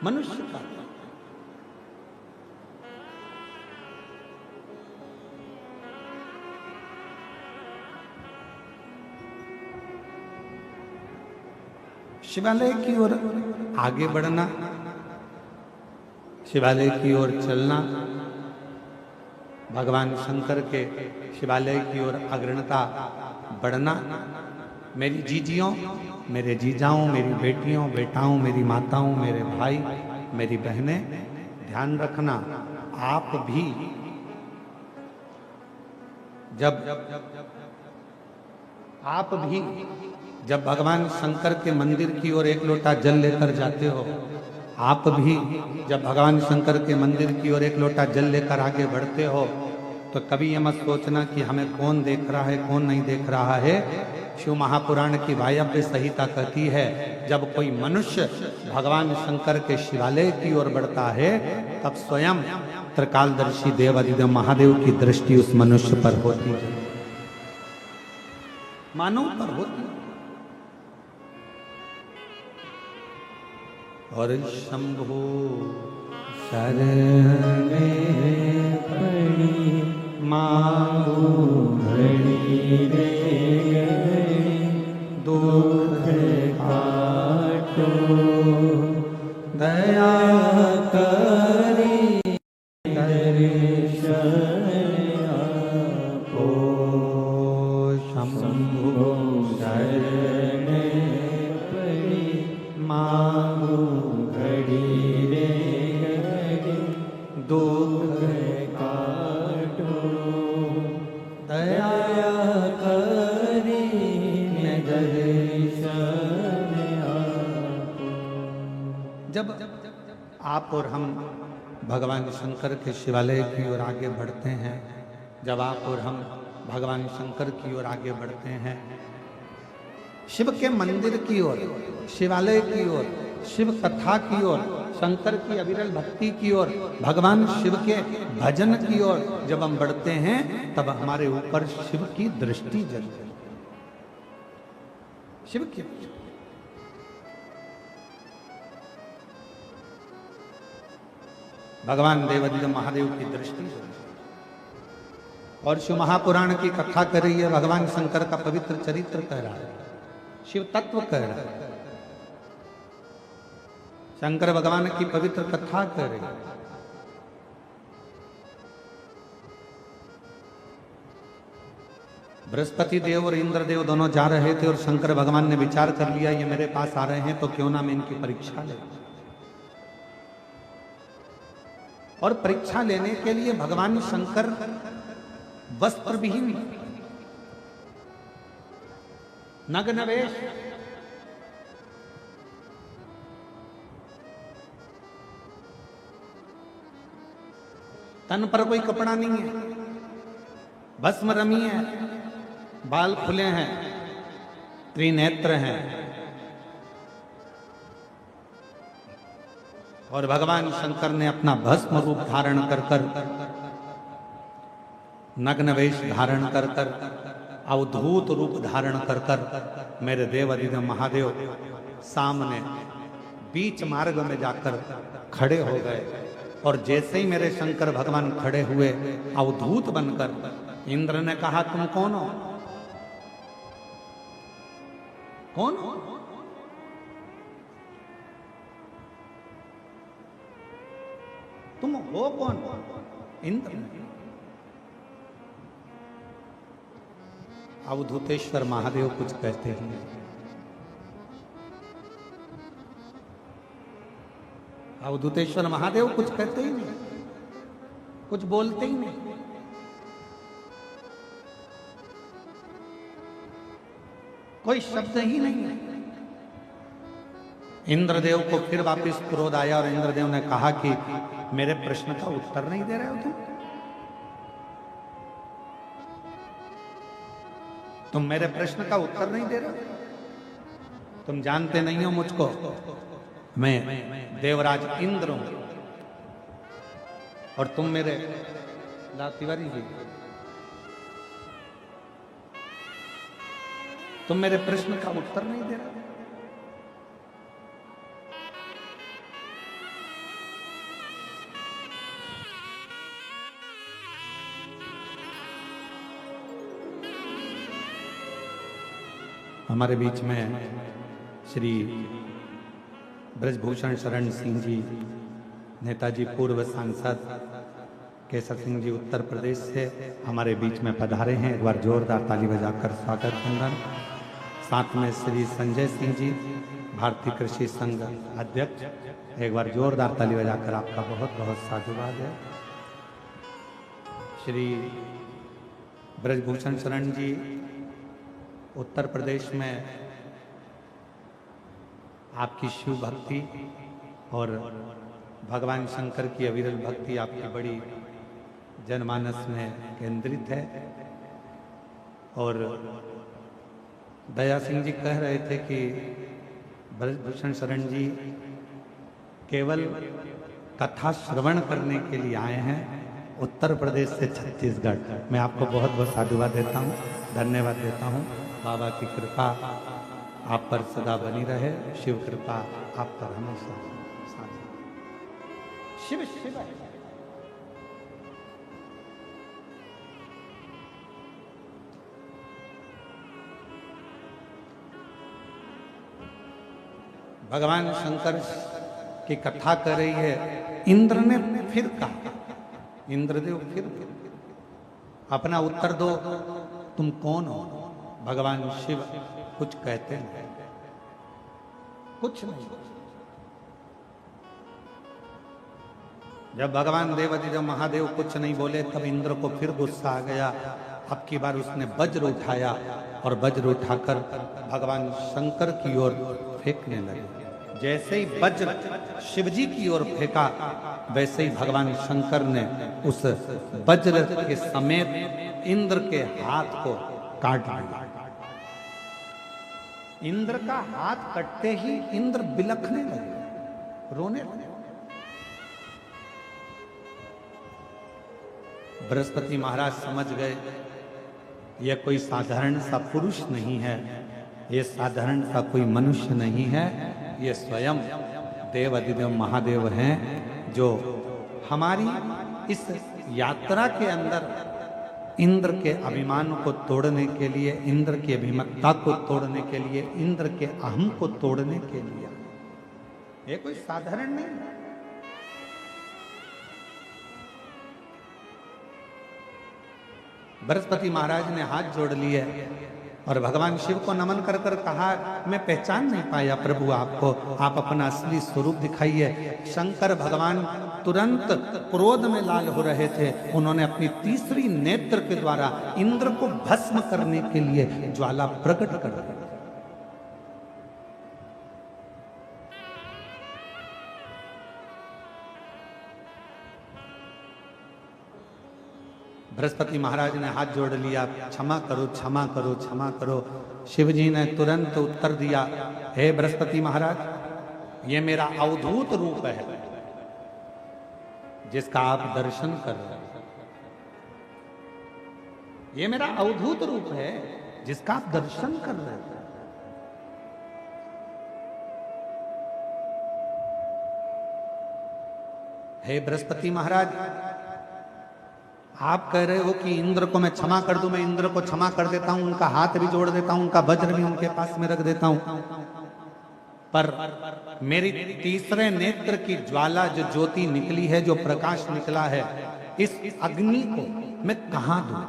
मनुष्य का शिवालय की ओर आगे बढ़ना, शिवालय की ओर चलना, भगवान शंकर के शिवालय की ओर अग्रणता बढ़ना। मेरी जीजियों, मेरे जीजाओं, मेरी बेटियों, बेटाओं, मेरी माताओं, मेरे भाई, मेरी बहनें, ध्यान रखना, आप भी जब भगवान शंकर के मंदिर की ओर एक लोटा जल लेकर जाते हो, आप भी जब भगवान शंकर के मंदिर की ओर एक लोटा जल लेकर आगे बढ़ते हो, तो कभी ये मत सोचना कि हमें कौन देख रहा है कौन नहीं देख रहा है। शिव महापुराण की वायव्य संहिता कहती है, जब कोई मनुष्य भगवान शंकर के शिवालय की ओर बढ़ता है, तब स्वयं त्रिकालदर्शी देवाधिदेव महादेव की दृष्टि उस मनुष्य पर होती है, मानव पर होती है। और शंभो शरण पड़ी मांगो घड़ी रे दुख काटो दया करी दर्शन आपो। शंभो शरण पड़ी मांगो घड़ी रे घड़ी दुख काटो दया करी दर्शन आपो। जब आप और हम भगवान शंकर के शिवालय की ओर आगे बढ़ते हैं, जब आप और हम भगवान शंकर की ओर आगे बढ़ते हैं, शिव के मंदिर की ओर, शिवालय की ओर, शिव कथा की ओर, शंकर की अविरल भक्ति की ओर, भगवान शिव के भजन की ओर जब हम बढ़ते हैं, तब हमारे ऊपर शिव की दृष्टि जलती है। शिव की भगवान देवाधिदेव महादेव की दृष्टि। और शिव महापुराण की कथा कर रही है, भगवान शंकर का पवित्र चरित्र कह रहा है, शिव तत्व कह रहा है, शंकर भगवान की पवित्र कथा कह रही है। बृहस्पति देव और इंद्रदेव दोनों जा रहे थे और शंकर भगवान ने विचार कर लिया, ये मेरे पास आ रहे हैं तो क्यों ना मैं इनकी परीक्षा ले। और परीक्षा लेने के लिए भगवान शंकर वस्त्र विहीन नग्न वेश, तन पर कोई कपड़ा नहीं है, भस्म रमी है, बाल खुले हैं, त्रिनेत्र हैं, और भगवान शंकर ने अपना भस्म रूप धारण कर कर, नग्न वेश धारण कर कर, अवधूत रूप धारण कर कर मेरे देव अधिदेव महादेव सामने बीच मार्ग में जाकर खड़े हो गए। और जैसे ही मेरे शंकर भगवान खड़े हुए अवधूत बनकर, इंद्र ने कहा तुम कौन हो? कौन हो? तुम हो कौन? इंद्र। अवधूतेश्वर महादेव कुछ कहते ही नहीं। अवधूतेश्वर महादेव कुछ कहते ही नहीं, कुछ बोलते ही नहीं। कोई शब्द ही नहीं है। इंद्रदेव को फिर वापस क्रोध आया और इंद्रदेव ने कहा कि मेरे प्रश्न का उत्तर नहीं दे रहे हो तुम मेरे प्रश्न का उत्तर नहीं दे रहे हो। तुम जानते नहीं हो मुझको, मैं देवराज इंद्र हूं और तुम मेरे तिवारी जी, तुम मेरे प्रश्न का उत्तर नहीं दे रहे। हमारे बीच में श्री ब्रजभूषण शरण सिंह जी, नेताजी पूर्व सांसद केसर सिंह जी उत्तर प्रदेश से हमारे बीच में पधारे हैं। एक बार जोरदार ताली बजाकर स्वागत वंदन। साथ में श्री संजय सिंह जी, भारतीय कृषि संघ अध्यक्ष, एक बार जोरदार ताली बजाकर आपका बहुत बहुत साधुवाद है। श्री ब्रजभूषण शरण जी उत्तर प्रदेश में आपकी शिव भक्ति और भगवान शंकर की अविरल भक्ति आपकी बड़ी जनमानस में केंद्रित है। और दया सिंह जी कह रहे थे कि ब्रजभूषण शरण जी केवल कथा श्रवण करने के लिए आए हैं उत्तर प्रदेश से छत्तीसगढ़। मैं आपको बहुत बहुत साधुवाद देता हूँ, धन्यवाद देता हूँ। बाबा की कृपा आप पर सदा बनी रहे, शिव कृपा आप पर हमेशा। शिव शिव भगवान शंकर की कथा कर रही है। इंद्र ने फिर कहा, इंद्रदेव फिर अपना उत्तर दो, तुम कौन हो? भगवान शिव कुछ कहते हैं, कुछ नहीं। जब भगवान देवाधिदेव महादेव कुछ नहीं बोले तब इंद्र को फिर गुस्सा आ गया। अब की बार उसने वज्र उठाया और वज्र उठाकर भगवान शंकर की ओर फेंकने लगे। जैसे ही वज्र शिवजी की ओर फेंका वैसे ही भगवान शंकर ने उस वज्र के समेत इंद्र के हाथ को काट दिया। इंद्र का हाथ कटते ही इंद्र बिलखने लगे, रोने लगे। बृहस्पति महाराज समझ गए यह कोई साधारण सा पुरुष नहीं है, ये साधारण सा कोई मनुष्य नहीं है, ये स्वयं देव अधिदेव महादेव हैं जो हमारी इस यात्रा के अंदर इंद्र के अभिमान को तोड़ने के लिए, इंद्र की अभिमत्ता को तोड़ने के लिए, इंद्र के अहम को तोड़ने के लिए। ये कोई साधारण नहीं है। बृहस्पति महाराज ने हाथ जोड़ लिए और भगवान शिव को नमन कर कर कहा, मैं पहचान नहीं पाया प्रभु आपको, आप अपना असली स्वरूप दिखाइए। शंकर भगवान तुरंत क्रोध में लाल हो रहे थे। उन्होंने अपनी तीसरी नेत्र के द्वारा इंद्र को भस्म करने के लिए ज्वाला प्रकट कर दी। बृहस्पति महाराज ने हाथ जोड़ लिया, क्षमा करो क्षमा करो क्षमा करो। शिव जी ने तुरंत उत्तर दिया, हे बृहस्पति महाराज, ये मेरा अवधूत रूप है जिसका आप दर्शन कर रहे हैं। ये मेरा अवधूत रूप है जिसका आप दर्शन कर रहे हैं। हे बृहस्पति महाराज, आप कह रहे हो कि इंद्र को मैं क्षमा कर दूं, मैं इंद्र को क्षमा कर देता हूं, उनका हाथ भी जोड़ देता हूं, उनका वज्र भी उनके पास में रख देता हूं, पर मेरी तीसरे नेत्र की ज्वाला जो ज्योति निकली है, जो प्रकाश निकला है, इस अग्नि को मैं कहां दूं?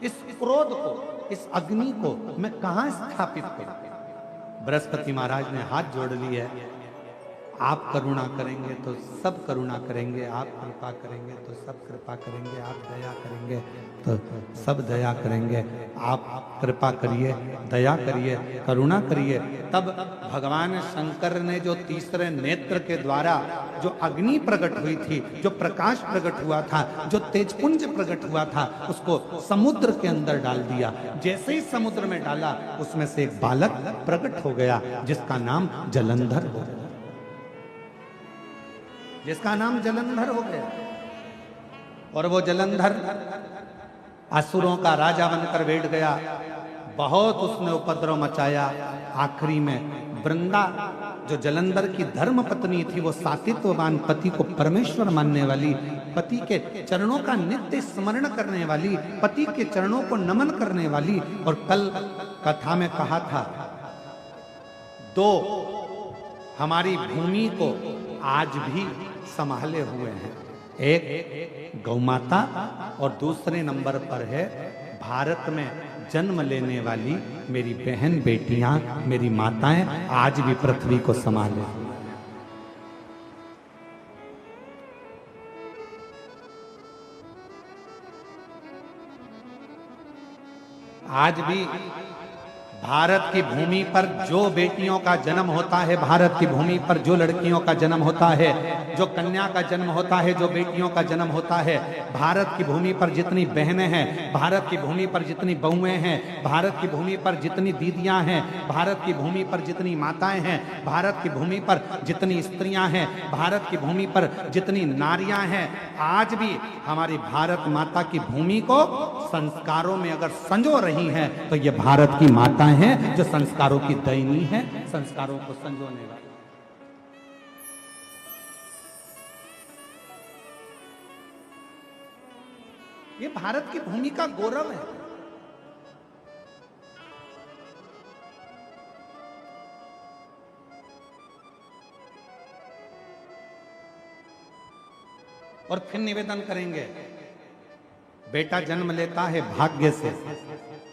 इस क्रोध को, इस अग्नि को मैं कहां स्थापित करूं? बृहस्पति महाराज ने हाथ जोड़ ली है, आप करुणा करेंगे तो सब करुणा करेंगे, आप कृपा करेंगे तो सब कृपा करेंगे, आप दया करेंगे तो सब दया करेंगे। आप कृपा करिए, दया करिए, करुणा करिए। तब भगवान शंकर ने जो तीसरे नेत्र के द्वारा जो अग्नि प्रकट हुई थी, जो प्रकाश प्रकट हुआ था, जो तेजपुंज प्रकट हुआ था, उसको समुद्र के अंदर डाल दिया। जैसे ही समुद्र में डाला, उसमें से एक बालक प्रकट हो गया जिसका नाम जलंधर हो गया, जिसका नाम जलंधर हो गया। और वो जलंधर असुरों का राजा बनकर बैठ गया। बहुत उसने उपद्रव मचाया। आखिरी में वृंदा, जो जलंधर की धर्म पत्नी थी, वो सातित्ववान पति को परमेश्वर मानने वाली, पति के चरणों का नित्य स्मरण करने वाली, पति के चरणों को नमन करने वाली। और कल कथा में कहा था, दो हमारी भूमि को आज भी संभाले हुए हैं, एक गौ माता और दूसरे नंबर पर है भारत में जन्म लेने वाली मेरी बहन बेटियां, मेरी माताएं आज भी पृथ्वी को संभाले। आज भी भारत की भूमि पर जो बेटियों का जन्म होता है, भारत की भूमि पर जो लड़कियों का जन्म होता है, जो कन्या का जन्म होता है, जो बेटियों का जन्म होता है, भारत की भूमि पर जितनी बहनें हैं, भारत की भूमि पर जितनी बहुएं हैं, भारत की भूमि पर जितनी दीदियां हैं, भारत की भूमि पर जितनी माताएं हैं, भारत की भूमि पर जितनी स्त्रियां हैं, भारत की भूमि पर जितनी नारियां हैं, आज भी हमारी भारत माता की भूमि को संस्कारों में अगर संजो रही हैं, तो ये भारत की माता हैं जो संस्कारों की दैनी है, संस्कारों को संजोने वाली। ये भारत की भूमि का गौरव है। और फिर निवेदन करेंगे, बेटा जन्म लेता है भाग्य से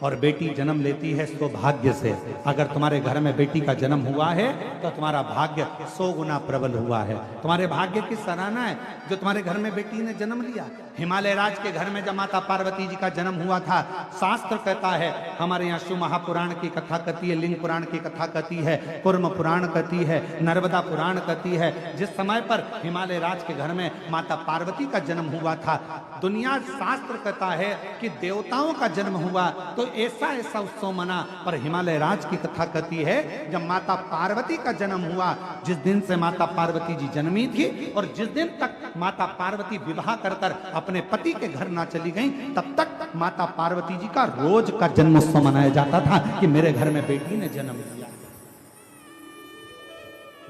और बेटी जन्म लेती है सौभाग्य से। अगर तुम्हारे घर में बेटी का जन्म हुआ है तो तुम्हारा भाग्य 100 गुना प्रबल हुआ है। तुम्हारे भाग्य की सराहना है जो तुम्हारे घर में बेटी ने जन्म लिया। हिमालय राज के घर में जब माता पार्वती जी का जन्म हुआ था, शास्त्र कहता है, हमारे यहाँ शिव महापुराण की कथा कहती है, लिंग पुराण की कथा कहती है, कुर्म पुराण कहती है, नर्मदा पुराण कहती है, जिस समय पर हिमालय राज के घर में माता पार्वती का जन्म हुआ था, दुनिया शास्त्र कहता है कि देवताओं का जन्म हुआ तो ऐसा ऐसा उत्सव मना। पर हिमालय राज की कथा कहती है, जब माता पार्वती का जन्म हुआ, जिस दिन से माता पार्वती जी जन्मी थी और जिस दिन तक माता पार्वती विवाह कर कर अपने पति के घर ना चली गई, तब तक माता पार्वती जी का रोज का जन्मोत्सव मनाया जाता था कि मेरे घर में बेटी ने जन्म लिया,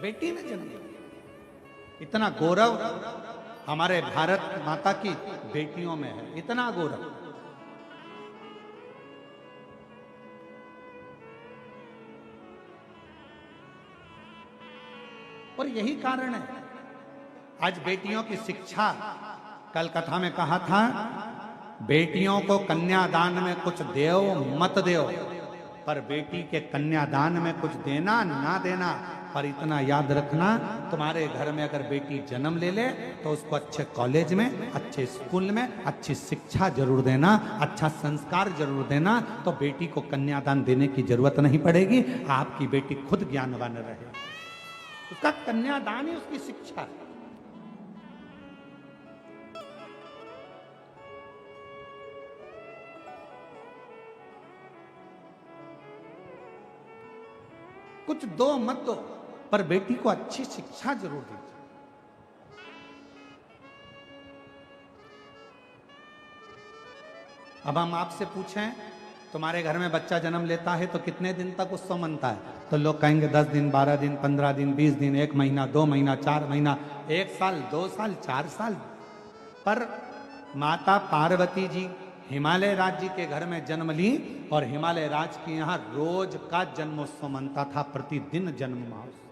बेटी ने जन्म लिया। इतना गौरव हमारे भारत माता की बेटियों में है, इतना गौरव। और यही कारण है आज बेटियों की शिक्षा, कल कथा में कहा था, बेटियों को कन्यादान में कुछ देओ मत देओ, पर बेटी के कन्यादान में कुछ देना ना देना। पर इतना याद रखना, तुम्हारे घर में अगर बेटी जन्म ले ले तो उसको अच्छे कॉलेज में, अच्छे स्कूल में अच्छी शिक्षा जरूर देना, अच्छा संस्कार जरूर देना, तो बेटी को कन्यादान देने की जरूरत नहीं पड़ेगी। आपकी बेटी खुद ज्ञानवान रहे, उसका कन्यादान ही उसकी शिक्षा है। कुछ दो मत दो, पर बेटी को अच्छी शिक्षा जरूर दीजिए। अब हम आपसे पूछें, तुम्हारे घर में बच्चा जन्म लेता है तो कितने दिन तक उत्सव मनता है? तो लोग कहेंगे 10 दिन, 12 दिन, 15 दिन, 20 दिन, 1 महीना, 2 महीना, 4 महीना, 1 साल, 2 साल, 4 साल। पर माता पार्वती जी हिमालय राज जी के घर में जन्म ली और हिमालय राज के यहाँ रोज का जन्मोत्सव मनता था, प्रतिदिन जन्म महोत्सव,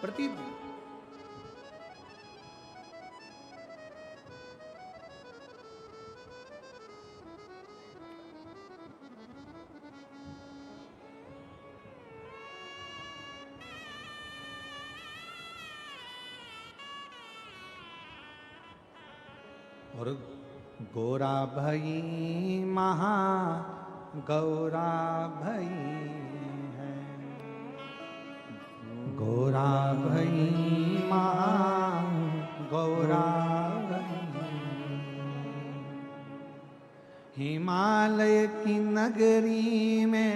प्रतिदिन। और गोरा भई महा गौरा भई है, गोरा भई महा गौरा भई, हिमालय की नगरी में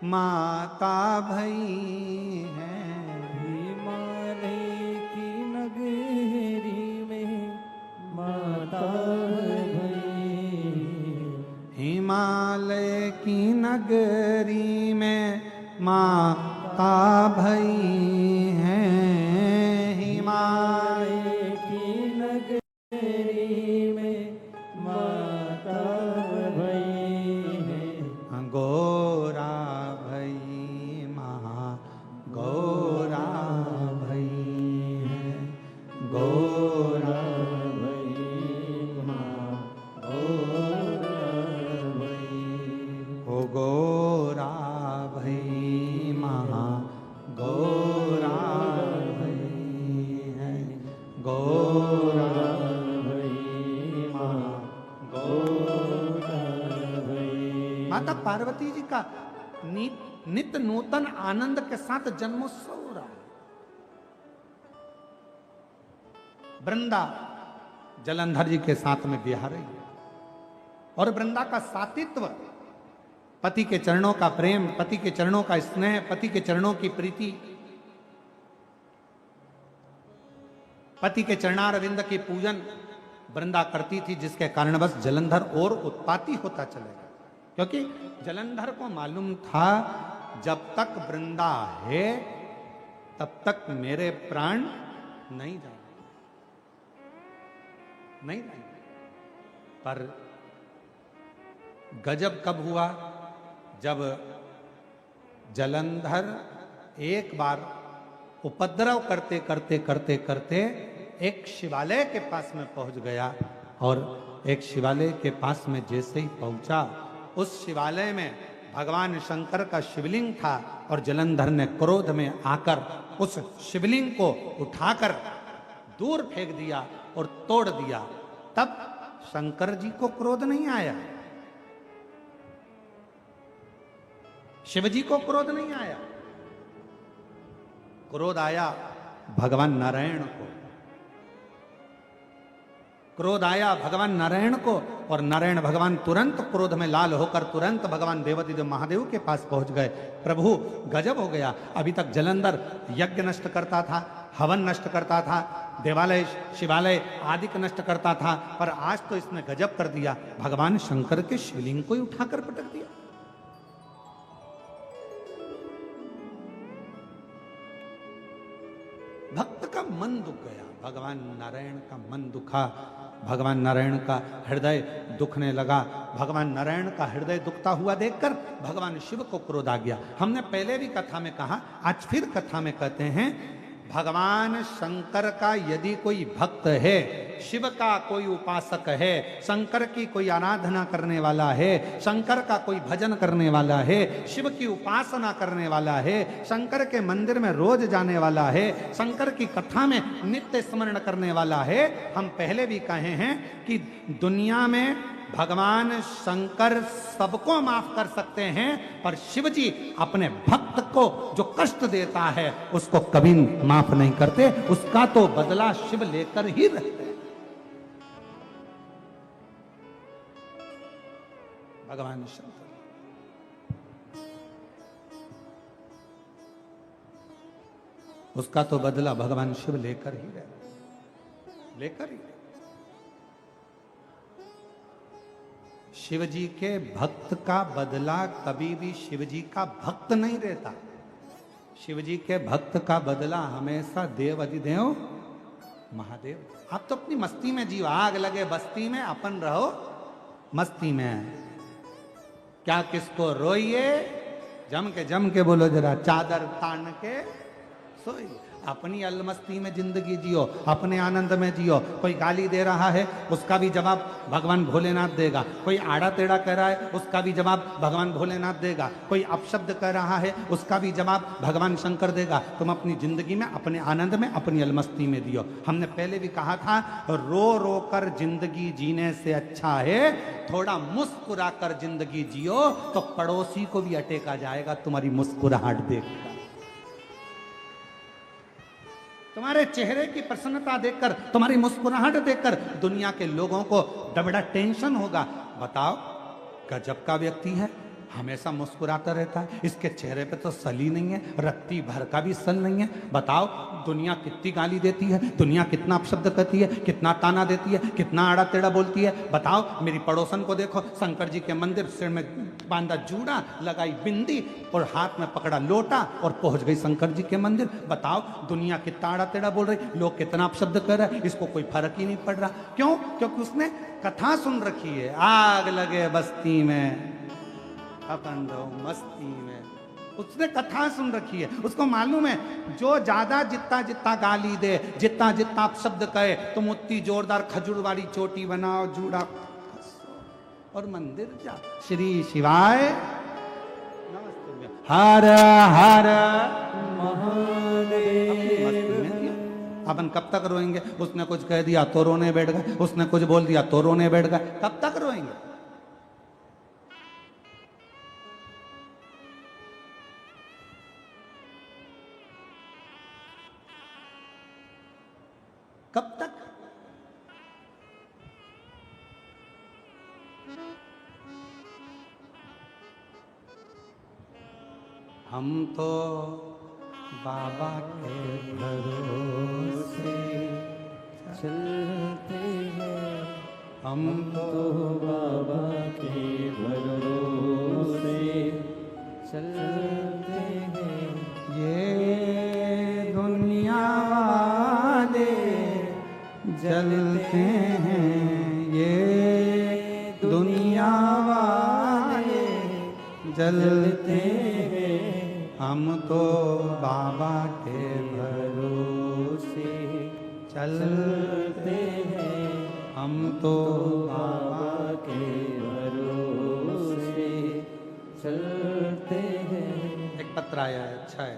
माता भई है, हिमालय की नगरी में माता भई, हिमालय की नगरी में माता भई है, हिमालय की नगरी में माता भई है, गोरा भई महा गौरा भई है, गोरा ओ गोरा भई महा गौरा भई है, गोरा भई महा गौरा भई। माता पार्वती जी का नित्य नूतन आनंद के साथ जन्मोत्सव हो रहा है। वृंदा जलंधर जी के साथ में बिहार रही है और वृंदा का सातित्व, पति के चरणों का प्रेम, पति के चरणों का स्नेह, पति के चरणों की प्रीति, पति के चरणारविंद की पूजन वृंदा करती थी, जिसके कारणवश जलंधर और उत्पाती होता चलेगा। क्योंकि जलंधर को मालूम था जब तक वृंदा है तब तक मेरे प्राण नहीं जाएंगे, नहीं जाएंगे। पर गजब कब हुआ? जब जलंधर एक बार उपद्रव करते करते करते करते एक शिवालय के पास में पहुंच गया, और एक शिवालय के पास में जैसे ही पहुंचा, उस शिवालय में भगवान शंकर का शिवलिंग था, और जलंधर ने क्रोध में आकर उस शिवलिंग को उठाकर दूर फेंक दिया और तोड़ दिया। तब शंकर जी को क्रोध नहीं आया, शिवजी को क्रोध नहीं आया, क्रोध आया भगवान नारायण को, क्रोध आया भगवान नारायण को। और नारायण भगवान तुरंत क्रोध में लाल होकर तुरंत भगवान देवादिदेव महादेव के पास पहुंच गए। प्रभु गजब हो गया, अभी तक जलंधर यज्ञ नष्ट करता था, हवन नष्ट करता था, देवालय शिवालय आदि का नष्ट करता था, पर आज तो इसने गजब कर दिया, भगवान शंकर के शिवलिंग को ही उठाकर पटक दिया। भक्त का मन दुख गया, भगवान नारायण का मन दुखा, भगवान नारायण का हृदय दुखने लगा। भगवान नारायण का हृदय दुखता हुआ देखकर भगवान शिव को क्रोध आ गया। हमने पहले भी कथा में कहा, आज फिर कथा में कहते हैं, भगवान शंकर का यदि कोई भक्त है, शिव का कोई उपासक है, शंकर की कोई आराधना करने वाला है, शंकर का कोई भजन करने वाला है, शिव की उपासना करने वाला है, शंकर के मंदिर में रोज जाने वाला है, शंकर की कथा में नित्य स्मरण करने वाला है। हम पहले भी कहे हैं कि दुनिया में भगवान शंकर सबको माफ कर सकते हैं, पर शिव जी अपने भक्त को जो कष्ट देता है उसको कभी माफ नहीं करते, उसका तो बदला शिव लेकर ही रहते हैं। भगवान शंकर उसका तो बदला भगवान शिव लेकर ही रहे, लेकर ही। शिव जी के भक्त का बदला कभी भी शिव जी का भक्त नहीं रहता। शिव जी के भक्त का बदला हमेशा देव अधिदेव महादेव। आप तो अपनी मस्ती में जीव, आग लगे बस्ती में, अपन रहो मस्ती में। क्या किसको रोइए, जम के बोलो जरा, चादर तान के सोइए। अपनी अलमस्ती में जिंदगी जियो, अपने आनंद में जियो। कोई गाली दे रहा है उसका भी जवाब भगवान भोलेनाथ देगा। कोई आड़ा टेढ़ा कह रहा है उसका भी जवाब भगवान भोलेनाथ देगा। कोई अपशब्द कह रहा है उसका भी जवाब भगवान शंकर देगा। तुम अपनी जिंदगी में, अपने आनंद में, अपनी अलमस्ती में दियो। हमने पहले भी कहा था, रो रो कर जिंदगी जीने से अच्छा है थोड़ा मुस्कुरा कर जिंदगी जियो, तो पड़ोसी को भी अटेका जाएगा तुम्हारी मुस्कुराहट देखकर। तुम्हारे चेहरे की प्रसन्नता देखकर, तुम्हारी मुस्कुराहट देखकर दुनिया के लोगों को बड़ा टेंशन होगा। बताओ, गजब का व्यक्ति है, हमेशा मुस्कुराता रहता है, इसके चेहरे पे तो सली नहीं है, रत्ती भर का भी सल नहीं है। बताओ, दुनिया कितनी गाली देती है, दुनिया कितना अपशब्द करती है, कितना ताना देती है, कितना आड़ा टेढ़ा बोलती है। बताओ, मेरी पड़ोसन को देखो, शंकर जी के मंदिर, सिर में बांधा जूड़ा, लगाई बिंदी और हाथ में पकड़ा लोटा और पहुंच गई शंकर जी के मंदिर। बताओ, दुनिया कितना आड़ा टेढ़ा बोल रही, लोग कितना अपशब्द कर रहे हैं, इसको कोई फर्क ही नहीं पड़ रहा। क्यों? क्योंकि उसने कथा सुन रखी है, आग लगे बस्ती में अपन रहो मस्ती में। उसने कथा सुन रखी है, उसको मालूम है जो ज्यादा जितना जितना गाली दे, जितना जितना अपशब्द कहे, तुम उतनी जोरदार खजूर वाली चोटी बनाओ, जूड़ा और मंदिर जा। श्री शिवाय नमस्ते। हर हर महादेव। अपन कब तक रोएंगे? उसने कुछ कह दिया तो रोने बैठ गए, उसने कुछ बोल दिया तो रोने बैठ गए। कब तक रोएंगे? कब तक? हम तो बाबा के भरोसे चलते हैं, हम तो बाबा के भरोसे चलते हैं। ये दुनिया वाले जलते हैं, ये दुनिया वाले जलते हैं, हम तो बाबा के भरोसे चलते हैं, हम तो बाबा के भरोसे चलते हैं। एक पत्र आया है, अच्छा है।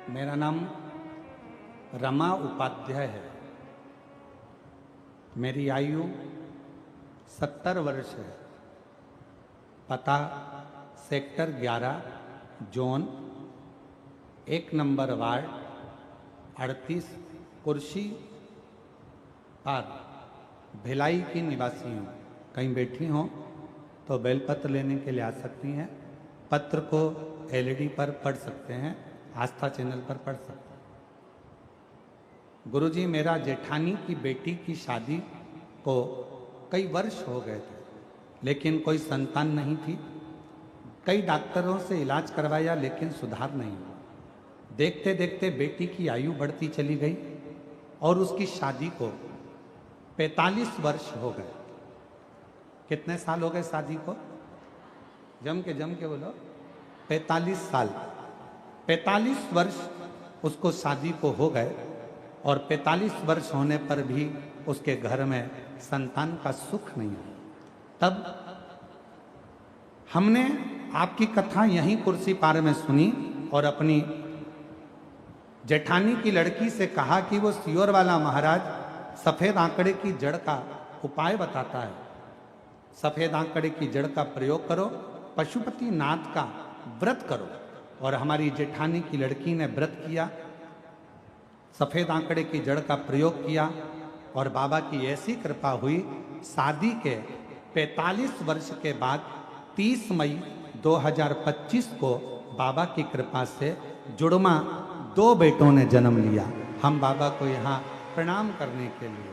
मेरा नाम रमा उपाध्याय है। मेरी आयु 70 वर्ष है। पता सेक्टर 11 जोन 1 नंबर वार्ड 38 कुर्सी पार भिलाई की निवासी हूँ। कहीं बैठी हो तो बेलपत्र लेने के लिए आ सकती हैं। पत्र को एलईडी पर पढ़ सकते हैं, आस्था चैनल पर पढ़ सकते हैं। गुरुजी, मेरा जेठानी की बेटी की शादी को कई वर्ष हो गए थे, लेकिन कोई संतान नहीं थी। कई डॉक्टरों से इलाज करवाया लेकिन सुधार नहीं हुआ। देखते देखते बेटी की आयु बढ़ती चली गई और उसकी शादी को 45 वर्ष हो गए। कितने साल हो गए शादी को? जम के बोलो। 45 साल। 45 वर्ष उसको शादी को हो गए और 45 वर्ष होने पर भी उसके घर में संतान का सुख नहीं है। तब हमने आपकी कथा यहीं कुर्सी पार में सुनी और अपनी जेठानी की लड़की से कहा कि वो सियोर वाला महाराज सफेद आंकड़े की जड़ का उपाय बताता है। सफेद आंकड़े की जड़ का प्रयोग करो, पशुपति नाथ का व्रत करो। और हमारी जेठानी की लड़की ने व्रत किया, सफेद आंकड़े की जड़ का प्रयोग किया और बाबा की ऐसी कृपा हुई, शादी के 45 वर्ष के बाद 30 मई 2025 को बाबा की कृपा से जुड़वा 2 बेटों ने जन्म लिया। हम बाबा को यहाँ प्रणाम करने के लिए।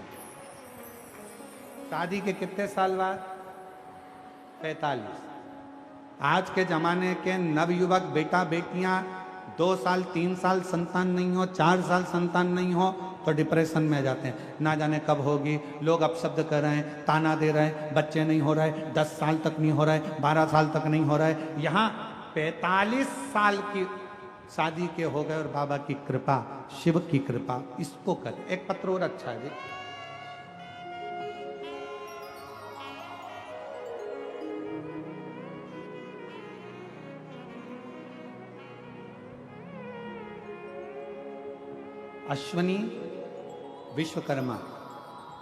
शादी के कितने साल बाद? 45। आज के जमाने के नवयुवक बेटा बेटियां 2 साल 3 साल संतान नहीं हो, 4 साल संतान नहीं हो तो डिप्रेशन में जाते हैं, ना जाने कब होगी। लोग अपशब्द कर रहे हैं, ताना दे रहे हैं, बच्चे नहीं हो रहे, 10 साल तक नहीं हो रहे, 12 साल तक नहीं हो रहे। यहाँ 45 साल की शादी के हो गए और बाबा की कृपा, शिव की कृपा, इसको कर। एक पत्र और अच्छा है जी। अश्वनी विश्वकर्मा